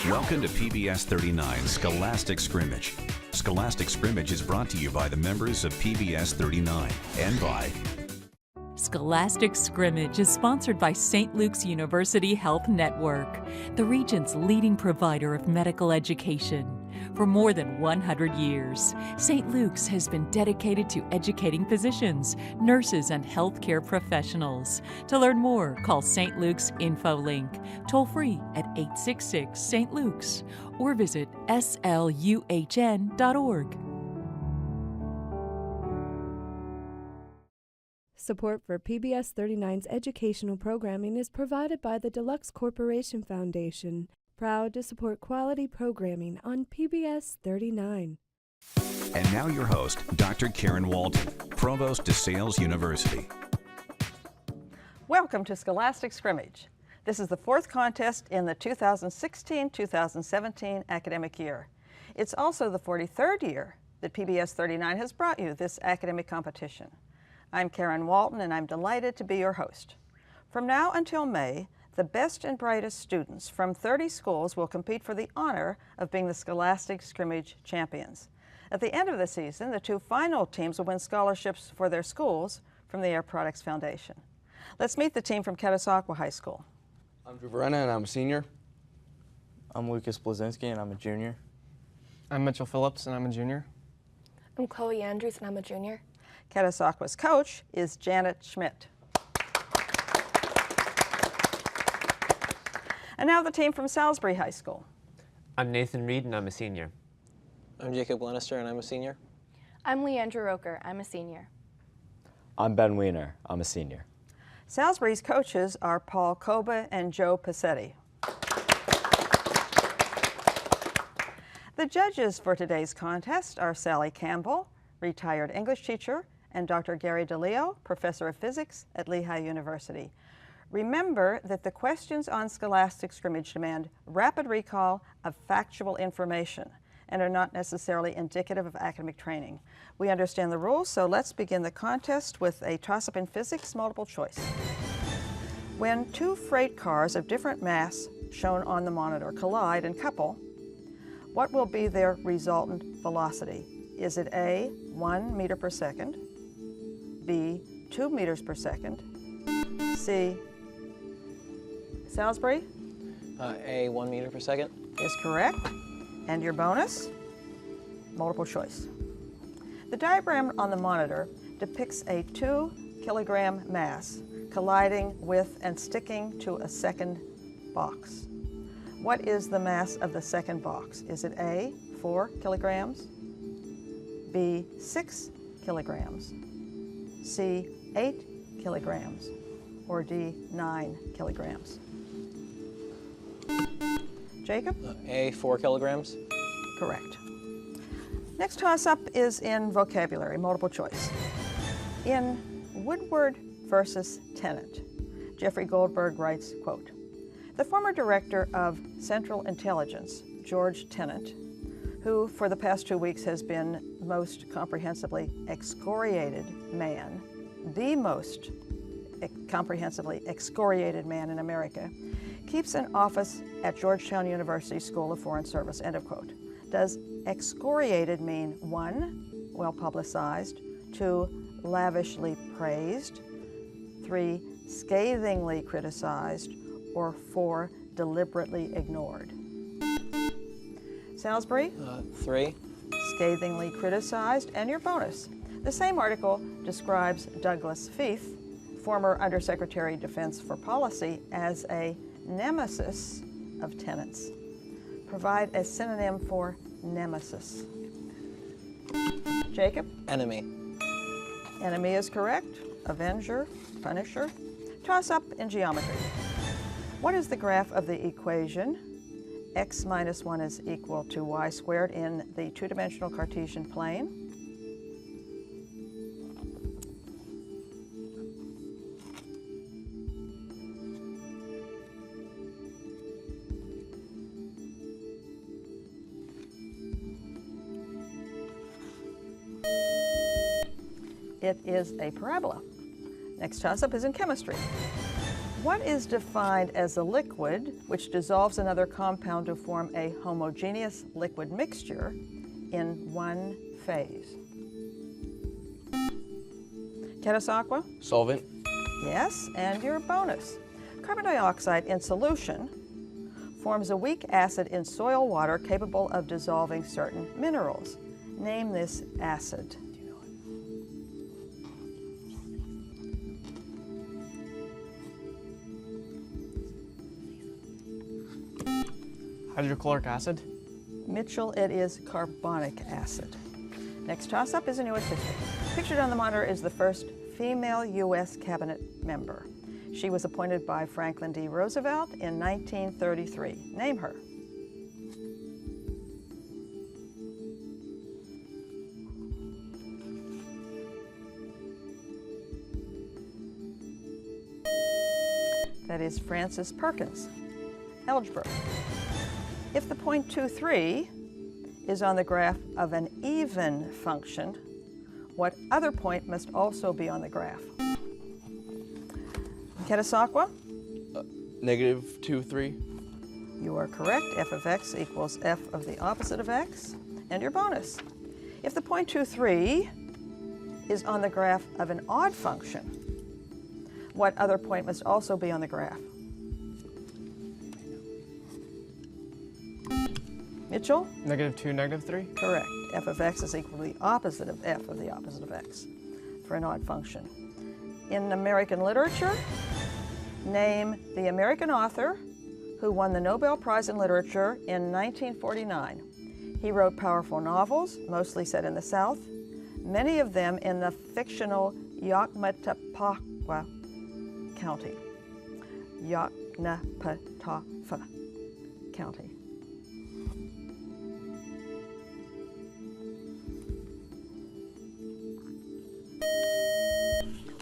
Welcome to PBS 39 Scholastic Scrimmage. Scholastic Scrimmage is brought to you by the members of PBS 39 and by Scholastic Scrimmage is sponsored by St. Luke's University Health Network, the region's leading provider of medical education. For more than 100 years, St. Luke's has been dedicated to educating physicians, nurses, and healthcare professionals. To learn more, call St. Luke's InfoLink, toll free at 866 St. Luke's, or visit sluhn.org. Support for PBS 39's educational programming is provided by the Deluxe Corporation Foundation, proud to support quality programming on PBS 39. And now your host, Dr. Karen Walton, Provost DeSales University. Welcome to Scholastic Scrimmage. This is the fourth contest in the 2016-2017 academic year. It's also the 43rd year that PBS 39 has brought you this academic competition. I'm Karen Walton, and I'm delighted to be your host. From now until May, the best and brightest students from 30 schools will compete for the honor of being the Scholastic Scrimmage champions. At the end of the season, the two final teams will win scholarships for their schools from the Air Products Foundation. Let's meet the team from Catasauqua High School. I'm Drew Verena, and I'm a senior. I'm Lucas Blazinski, and I'm a junior. I'm Mitchell Phillips, and I'm a junior. I'm Chloe Andrews, and I'm a junior. Catasauqua's coach is Janet Schmidt. And now the team from Salisbury High School. I'm Nathan Reed, and I'm a senior. I'm Jacob Lannister, and I'm a senior. I'm Leandra Roker. I'm a senior. I'm Ben Wiener. I'm a senior. Salisbury's coaches are Paul Koba and Joe Passetti. The judges for today's contest are Sally Campbell, retired English teacher, and Dr. Gary DeLeo, professor of physics at Lehigh University. Remember that the questions on Scholastic Scrimmage demand rapid recall of factual information and are not necessarily indicative of academic training. We understand the rules, so let's begin the contest with a toss-up in physics multiple choice. When two freight cars of different mass shown on the monitor collide and couple, what will be their resultant velocity? Is it A, 1 meter per second, B, 2 meters per second, C, Salisbury? A, 1 meter per second. Is correct. And your bonus? Multiple choice. The diagram on the monitor depicts a 2-kilogram mass colliding with and sticking to a second box. What is the mass of the second box? Is it A, 4 kilograms, B, 6 kilograms, C, 8 kilograms, or D, 9 kilograms? Jacob? A, 4 kilograms. Correct. Next toss-up is in vocabulary, multiple choice. In Woodward versus Tennant, Jeffrey Goldberg writes, quote, "The former director of Central Intelligence, George Tennant, who for the past 2 weeks has been most comprehensively excoriated man, the most comprehensively excoriated man in America, keeps an office at Georgetown University School of Foreign Service," end of quote. Does excoriated mean 1, well publicized, 2, lavishly praised, 3, scathingly criticized, or 4, deliberately ignored? Salisbury? 3. Scathingly criticized. And your bonus. The same article describes Douglas Feith, former Undersecretary of Defense for Policy, as a nemesis of Tennant's. Provide a synonym for nemesis. Jacob? Enemy. Enemy is correct. Avenger, punisher. Toss up in geometry. What is the graph of the equation x minus 1 is equal to y squared in the two-dimensional Cartesian plane? It is a parabola. Next toss-up is in chemistry. What is defined as a liquid which dissolves another compound to form a homogeneous liquid mixture in one phase? Catasauqua? Solvent. Yes, and your bonus. Carbon dioxide in solution forms a weak acid in soil water capable of dissolving certain minerals. Name this acid. Hydrochloric acid. Mitchell, it is carbonic acid. Next toss-up is in U.S. history. Pictured on the monitor is the first female U.S. cabinet member. She was appointed by Franklin D. Roosevelt in 1933. Name her. That is Frances Perkins. Algebra. If the point 23 is on the graph of an even function, what other point must also be on the graph? Catasauqua? -2, 3. You are correct. F of x equals f of the opposite of x. And your bonus. If the point 23 is on the graph of an odd function, what other point must also be on the graph? Mitchell? -2, -3. Correct. F of x is equal to the opposite of f of the opposite of x for an odd function. In American literature, name the American author who won the Nobel Prize in Literature in 1949. He wrote powerful novels, mostly set in the South, many of them in the fictional Yoknapatawpha County. Yoknapatawpha County.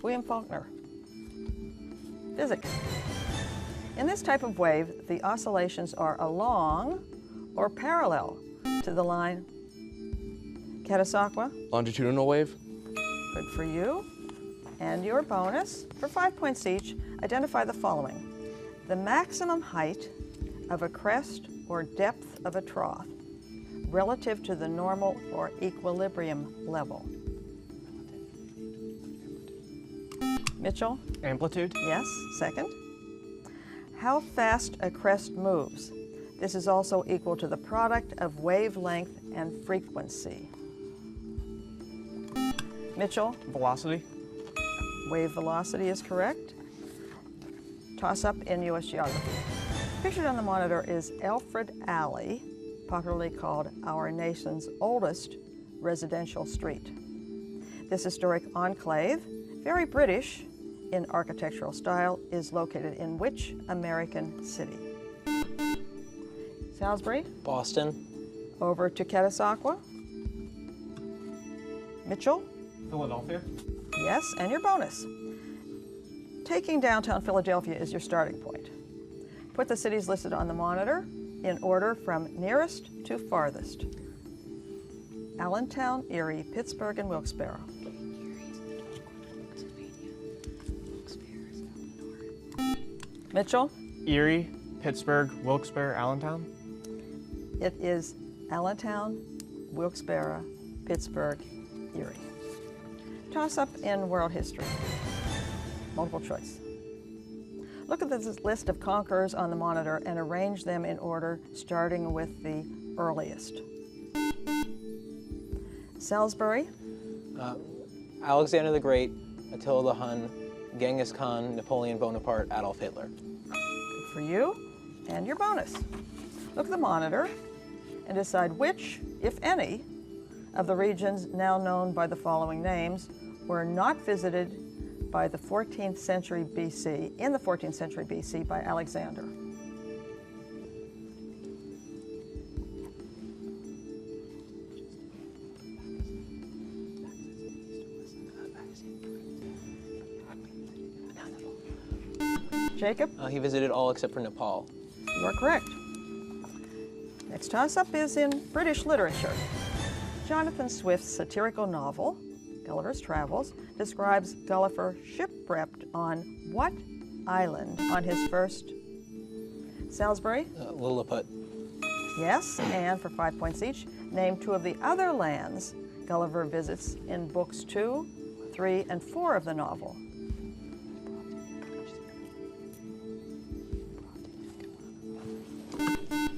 William Faulkner. Physics. In this type of wave, the oscillations are along or parallel to the line. Catasauqua? Longitudinal wave. Good for you. And your bonus, for 5 points each, identify the following. The maximum height of a crest or depth of a trough relative to the normal or equilibrium level. Mitchell? Amplitude. Yes. Second. How fast a crest moves. This is also equal to the product of wavelength and frequency. Mitchell? Velocity. Wave velocity is correct. Toss up in U.S. geography. Pictured on the monitor is Alfred Alley, popularly called our nation's oldest residential street. This historic enclave, very British in architectural style, is located in which American city? Salisbury? Boston. Over to Catasauqua. Mitchell? Philadelphia. Yes, and your bonus. Taking downtown Philadelphia is your starting point. Put the cities listed on the monitor in order from nearest to farthest. Allentown, Erie, Pittsburgh, and Wilkes-Barre. Mitchell? Erie, Pittsburgh, Wilkes-Barre, Allentown. It is Allentown, Wilkes-Barre, Pittsburgh, Erie. Toss up in world history. Multiple choice. Look at this list of conquerors on the monitor and arrange them in order, starting with the earliest. Salisbury? Alexander the Great, Attila the Hun, Genghis Khan, Napoleon Bonaparte, Adolf Hitler. Good for you. And your bonus. Look at the monitor and decide which, if any, of the regions now known by the following names were not visited by the 14th century BC, in the 14th century BC by Alexander. Jacob? He visited all except for Nepal. You are correct. Next toss-up is in British literature. Jonathan Swift's satirical novel, Gulliver's Travels, describes Gulliver shipwrecked on what island on his first? Salisbury? Lilliput. Yes, and for 5 points each, name 2 of the other lands Gulliver visits in books 2, 3, and 4 of the novel.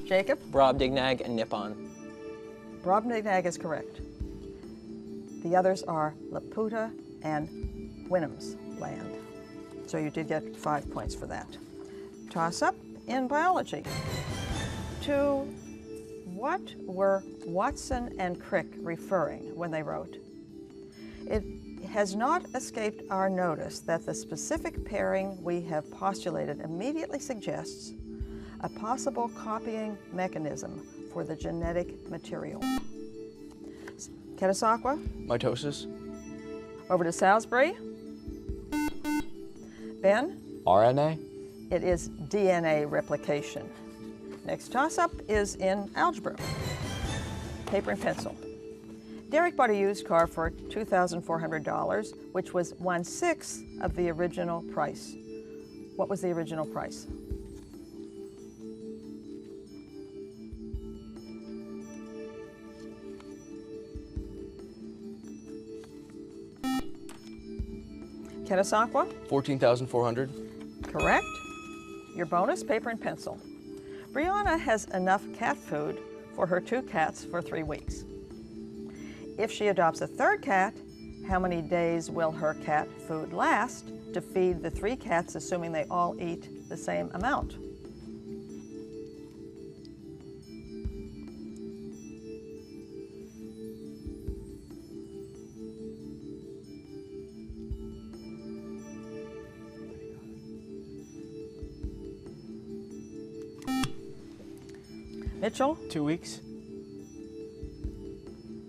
Jacob? Brobdingnag and Nippon. Brobdingnag is correct. The others are Laputa and Wynnum's land. So you did get 5 points for that. Toss up in biology. To what were Watson and Crick referring when they wrote? It has not escaped our notice that the specific pairing we have postulated immediately suggests a possible copying mechanism for the genetic material. Ketasakwa? Mitosis. Over to Salisbury. Ben? RNA? It is DNA replication. Next toss-up is in algebra. Paper and pencil. Derek bought a used car for $2,400, which was 1/6 of the original price. What was the original price? Ketasakwa? 14,400. Correct. Your bonus, paper and pencil. Brianna has enough cat food for her 2 cats for 3 weeks. If she adopts a 3rd cat, how many days will her cat food last to feed the 3 cats, assuming they all eat the same amount? Mitchell? 2 weeks.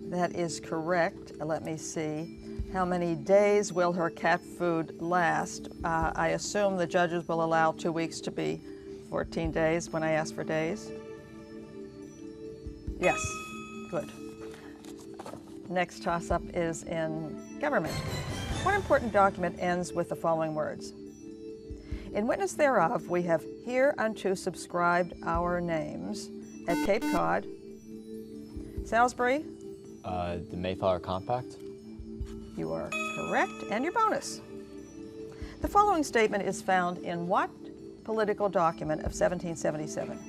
That is correct. Let me see. How many days will her cat food last? I assume the judges will allow 2 weeks to be 14 days when I ask for days. Yes, good. Next toss-up is in government. What important document ends with the following words? In witness thereof, we have hereunto subscribed our names at Cape Cod. Salisbury? The Mayflower Compact. You are correct, and your bonus. The following statement is found in what political document of 1777?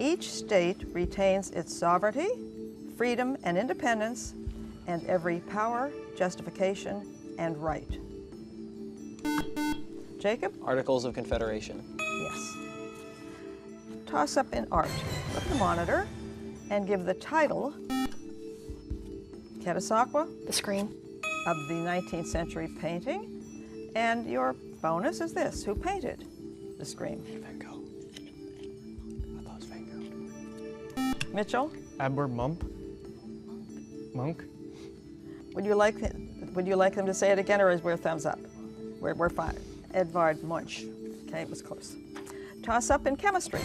Each state retains its sovereignty, freedom, and independence, and every power, justification, and right. Jacob? Articles of Confederation. Yes. Toss up in art. Look at the monitor and give the title, Ketasakwa, The Screen. of the 19th century painting. And your bonus is this: who painted The Scream? Van Gogh. I thought it was Van Gogh. Mitchell, Edward Monk. would you like them to say it again, or is we're thumbs up? We're fine. Edvard Munch. Okay, it was close. Toss up in chemistry.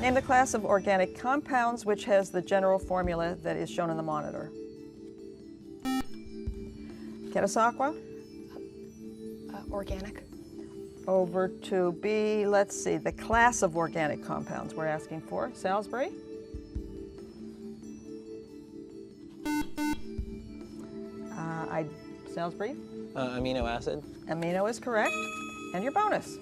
Name the class of organic compounds which has the general formula that is shown in the monitor. Ketasakwa? Organic. Over to B, let's see, the class of organic compounds we're asking for. Salisbury? Salisbury? Amino acid. Amino is correct. And your bonus.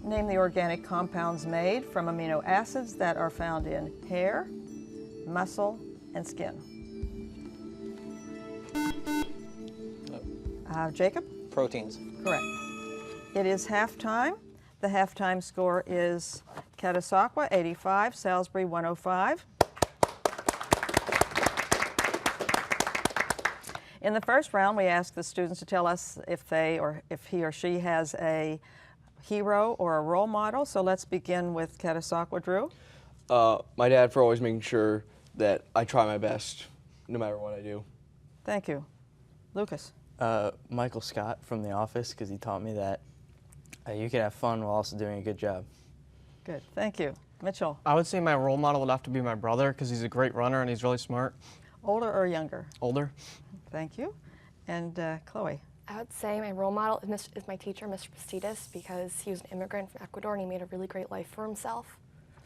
Name the organic compounds made from amino acids that are found in hair, muscle, and skin. Jacob? Proteins. Correct. It is halftime. The halftime score is Ketasakwa 85, Salisbury 105. In the first round, we asked the students to tell us if he or she has a hero or a role model. So let's begin with Ketasakwa. Drew? My dad, for always making sure that I try my best no matter what I do. Thank you. Lucas? Michael Scott from The Office, because he taught me that you can have fun while also doing a good job. Good. Thank you. Mitchell? I would say my role model would have to be my brother because he's a great runner and he's really smart. Older or younger? Older. Thank you. And Chloe? I would say my role model is my teacher, Mr. Pastitas, because he was an immigrant from Ecuador and he made a really great life for himself.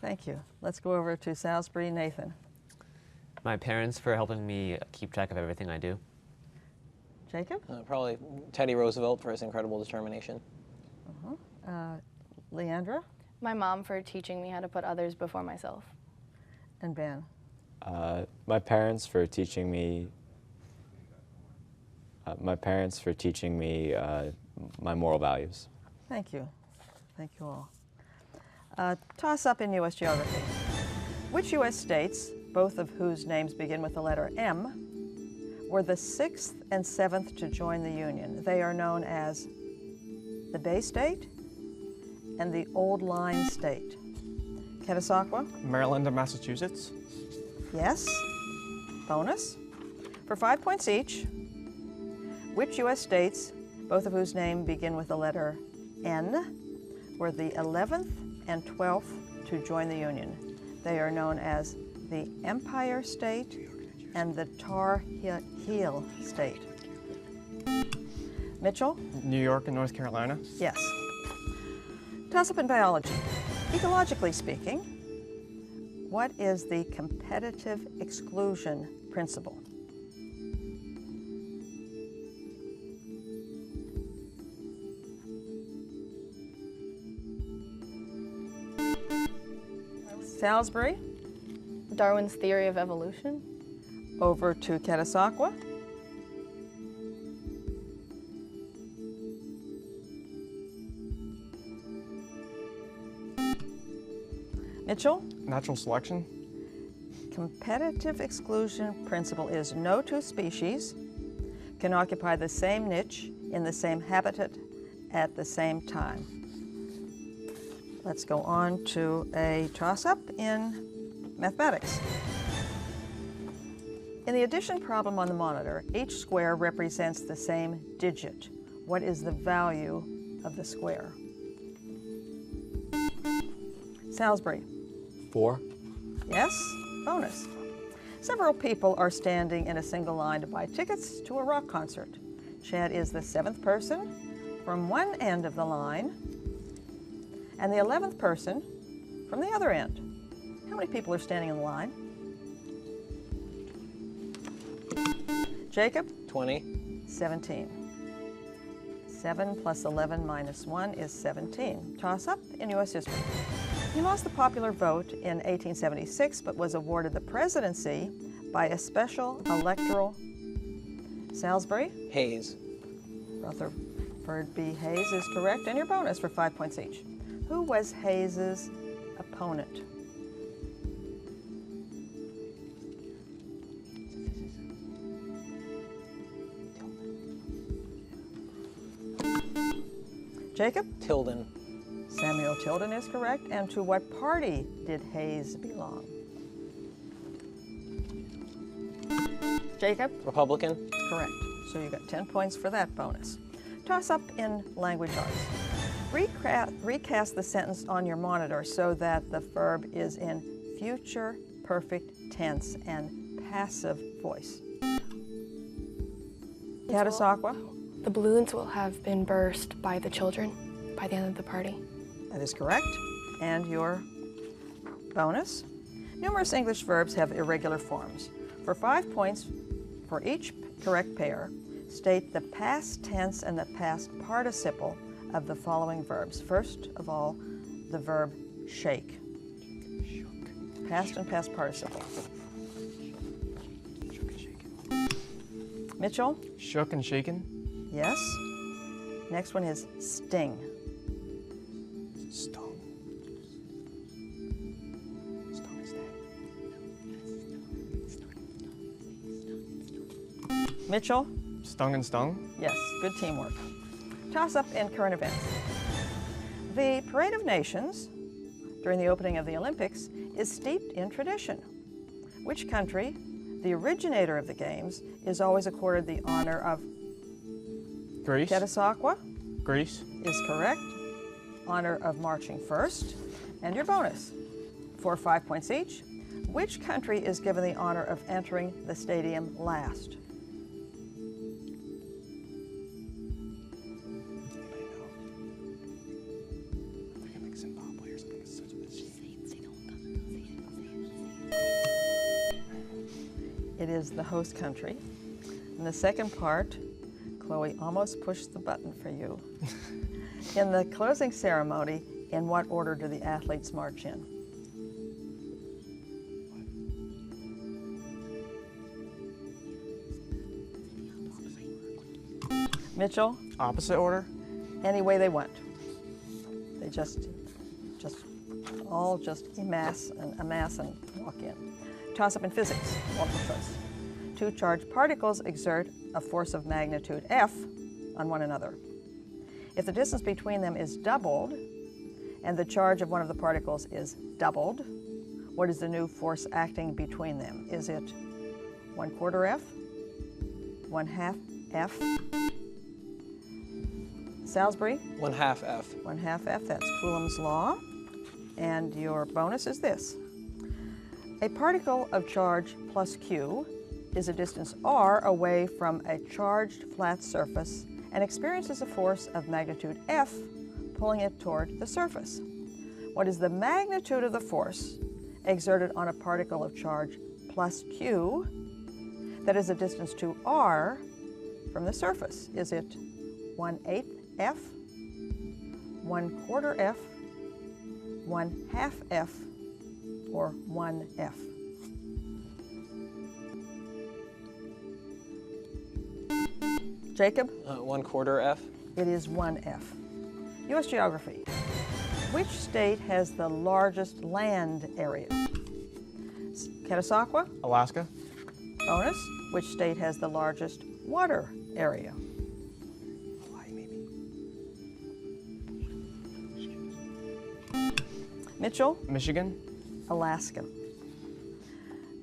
Thank you. Let's go over to Salisbury. Nathan. My parents for helping me keep track of everything I do. Jacob? Probably Teddy Roosevelt for his incredible determination. Leandra? My mom for teaching me how to put others before myself. And Ben? My parents for teaching me. My moral values. Thank you. Thank you all. Toss up in U.S. geography. Which U.S. states, both of whose names begin with the letter M, were the 6th and 7th to join the Union? They are known as the Bay State and the Old Line State. Catasauqua? Maryland and Massachusetts. Yes. Bonus. For 5 points each, which U.S. states, both of whose name begin with the letter N, were the 11th and 12th to join the Union? They are known as the Empire State and the Tar Heel State. Mitchell? New York and North Carolina. Yes. Toss up in biology. Ecologically speaking, what is the competitive exclusion principle? Salisbury? Darwin's theory of evolution. Over to Catasauqua. Mitchell? Natural selection. Competitive exclusion principle is no two species can occupy the same niche in the same habitat at the same time. Let's go on to a toss-up in mathematics. In the addition problem on the monitor, each square represents the same digit. What is the value of the square? Salisbury. 4. Yes? Bonus. Several people are standing in a single line to buy tickets to a rock concert. Chad is the 7th person from one end of the line and the 11th person from the other end. How many people are standing in the line? Jacob? 20. 17. 7 plus 11 minus 1 is 17. Toss up in U.S. history. He lost the popular vote in 1876, but was awarded the presidency by a special electoral. Salisbury? Hayes. Rutherford B. Hayes is correct, and your bonus for 5 points each. Who was Hayes's opponent? Jacob? Tilden. Samuel Tilden is correct. And to what party did Hayes belong? Jacob? Republican. Correct. So you got 10 points for that bonus. Toss up in language arts. Recast the sentence on your monitor so that the verb is in future perfect tense and passive voice. Catasauqua? The balloons will have been burst by the children by the end of the party. That is correct. And your bonus? Numerous English verbs have irregular forms. For 5 points for each correct pair, state the past tense and the past participle of the following verbs. First of all, the verb shake. Past and past participle. Mitchell? Shook and shaken. Yes. Next one is sting. Stung. Stung is dead. Mitchell? Stung and stung. Yes, good teamwork. Toss up in current events. The Parade of Nations, during the opening of the Olympics, is steeped in tradition. Which country, the originator of the Games, is always accorded the honor of? Greece. Catasauqua Greece. is correct. Honor of marching first. And your bonus, for 5 points each. Which country is given the honor of entering the stadium last? It is the host country. In the second part, Chloe almost pushed the button for you. In the closing ceremony, in what order do the athletes march in? Mitchell? Opposite order? Any way they want. They just all amass and walk in. Toss up in physics, multiple choice. Two charged particles exert a force of magnitude F on one another. If the distance between them is doubled and the charge of one of the particles is doubled, what is the new force acting between them? Is it 1/4 F, 1/2 F? Salisbury? 1/2 F. 1/2 F, that's Coulomb's law. And your bonus is this. A particle of charge plus Q is a distance r away from a charged flat surface and experiences a force of magnitude F pulling it toward the surface. What is the magnitude of the force exerted on a particle of charge plus Q that is a distance to r from the surface? Is it 1/8 F, 1/4 F, 1/2 F, or 1 F? Jacob? 1/4 F. It is 1 F. U.S. geography. Which state has the largest land area? Catasauqua? Alaska? Bonus. Which state has the largest water area? Mitchell? Michigan? Alaska.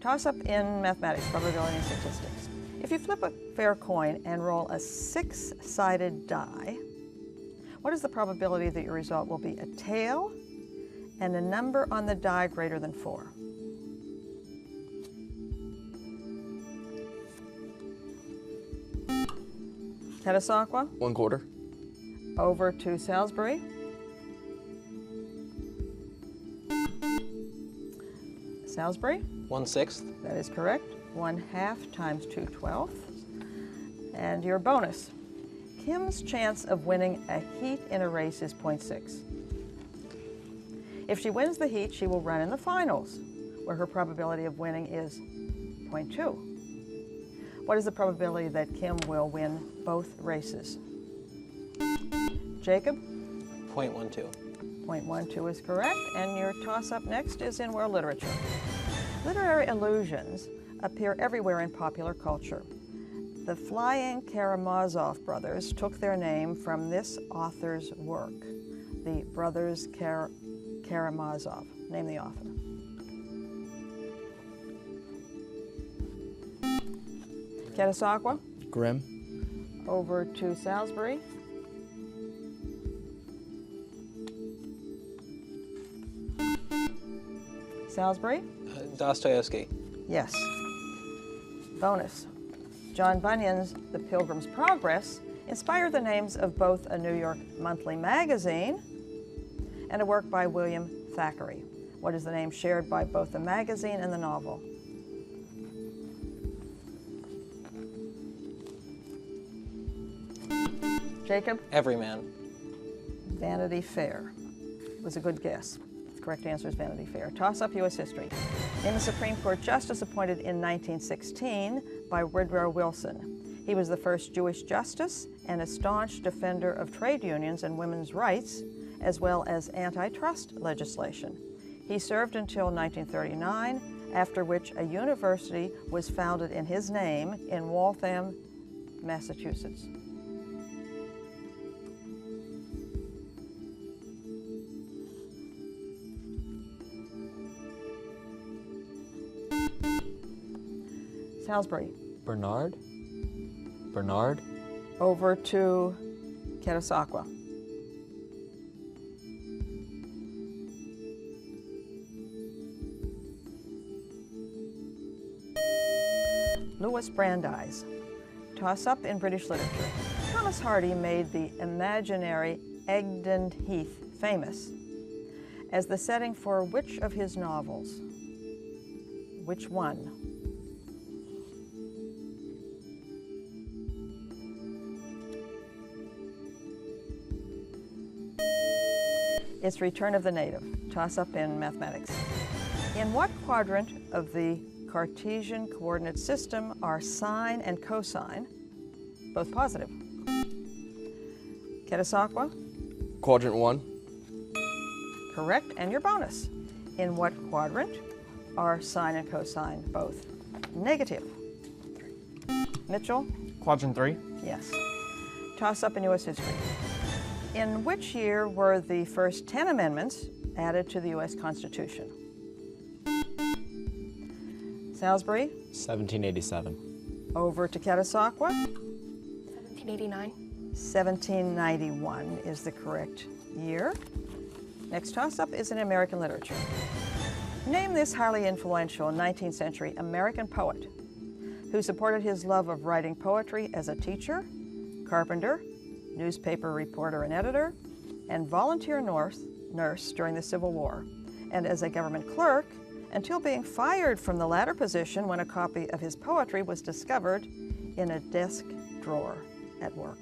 Toss up in mathematics, probability and statistics. If you flip a fair coin and roll a 6-sided die, what is the probability that your result will be a tail and a number on the die greater than 4? Catasauqua? 1/4. Over to Salisbury. Salisbury? 1/6. That is correct. 1/2 times 2/12. And your bonus. Kim's chance of winning a heat in a race is 0.6. If she wins the heat, she will run in the finals, where her probability of winning is 0.2. What is the probability that Kim will win both races? Jacob? 0.12. 0.12 is correct, and your toss-up next is in world literature. Literary allusions appear everywhere in popular culture. The Flying Karamazov brothers took their name from this author's work, the Brothers Karamazov. Name the author. Catasauqua? Grimm. Over to Salisbury. Salisbury? Dostoevsky. Yes. Bonus. John Bunyan's The Pilgrim's Progress inspired the names of both a New York monthly magazine and a work by William Thackeray. What is the name shared by both the magazine and the novel? Jacob? Everyman. Vanity Fair was a good guess. The correct answer is Vanity Fair. Toss up U.S. history. Name a Supreme Court justice appointed in 1916 by Woodrow Wilson. He was the first Jewish justice and a staunch defender of trade unions and women's rights, as well as antitrust legislation. He served until 1939, after which a university was founded in his name in Waltham, Massachusetts. Salisbury. Bernard? Over to Catasauqua. Louis Brandeis. Toss up in British literature. Thomas Hardy made the imaginary Egdon Heath famous as the setting for which of his novels? Which one? It's Return of the Native, toss-up in mathematics. In what quadrant of the Cartesian coordinate system are sine and cosine both positive? Catasauqua? Quadrant 1. Correct, and your bonus. In what quadrant are sine and cosine both negative? Mitchell? Quadrant 3. Yes. Toss up in U.S. history. In which year were the first 10 amendments added to the U.S. Constitution? Salisbury? 1787. Over to Catasauqua. 1789. 1791 is the correct year. Next toss-up is in American literature. Name this highly influential 19th century American poet who supported his love of writing poetry as a teacher, carpenter, newspaper reporter and editor, and volunteer nurse during the Civil War, and as a government clerk until being fired from the latter position when a copy of his poetry was discovered in a desk drawer at work.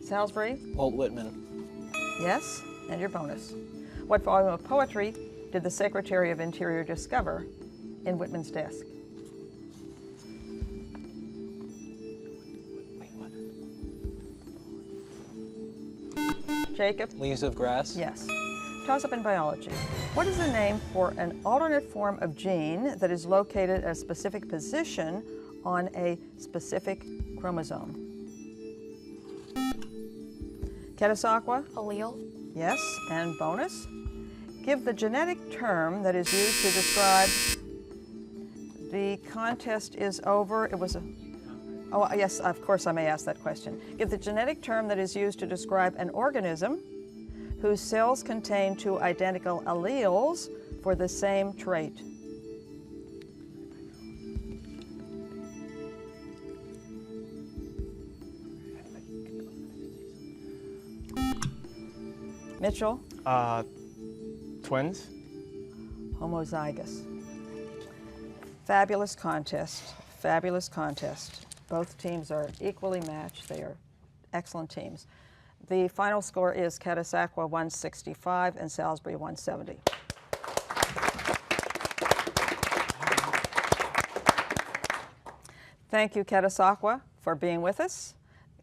Salisbury? Walt Whitman. Yes, and your bonus. What volume of poetry did the Secretary of Interior discover in Whitman's desk? Jacob? Leaves of Grass. Yes. Toss up in biology. What is the name for an alternate form of gene that is located at a specific position on a specific chromosome? Catasauqua? Allele. Yes, and bonus. Give the genetic term that is used to describe. The contest is over. It was a. Oh, yes, of course I may ask that question. Give the genetic term that is used to describe an organism whose cells contain two identical alleles for the same trait. Mitchell? Twins. Homozygous. Fabulous contest. Fabulous contest. Both teams are equally matched. They are excellent teams. The final score is Catasauqua 165 and Salisbury 170. Thank you, Catasauqua, for being with us.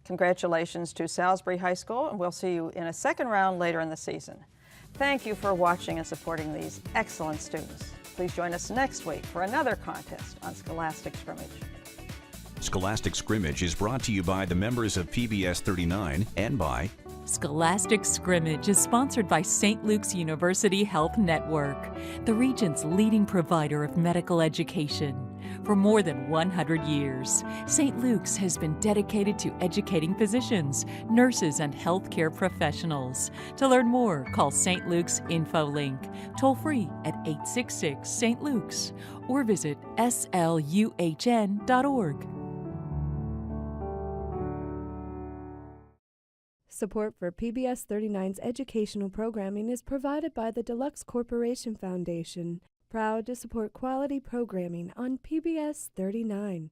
Congratulations to Salisbury High School, and we'll see you in a second round later in the season. Thank you for watching and supporting these excellent students. Please join us next week for another contest on Scholastic Scrimmage. Scholastic Scrimmage is brought to you by the members of PBS 39 and by Scholastic Scrimmage is sponsored by St. Luke's University Health Network, the region's leading provider of medical education. For more than 100 years, St. Luke's has been dedicated to educating physicians, nurses, and healthcare professionals. To learn more, call St. Luke's InfoLink, toll free at 866 St. Luke's, or visit sluhn.org. Support for PBS 39's educational programming is provided by the Deluxe Corporation Foundation, proud to support quality programming on PBS 39.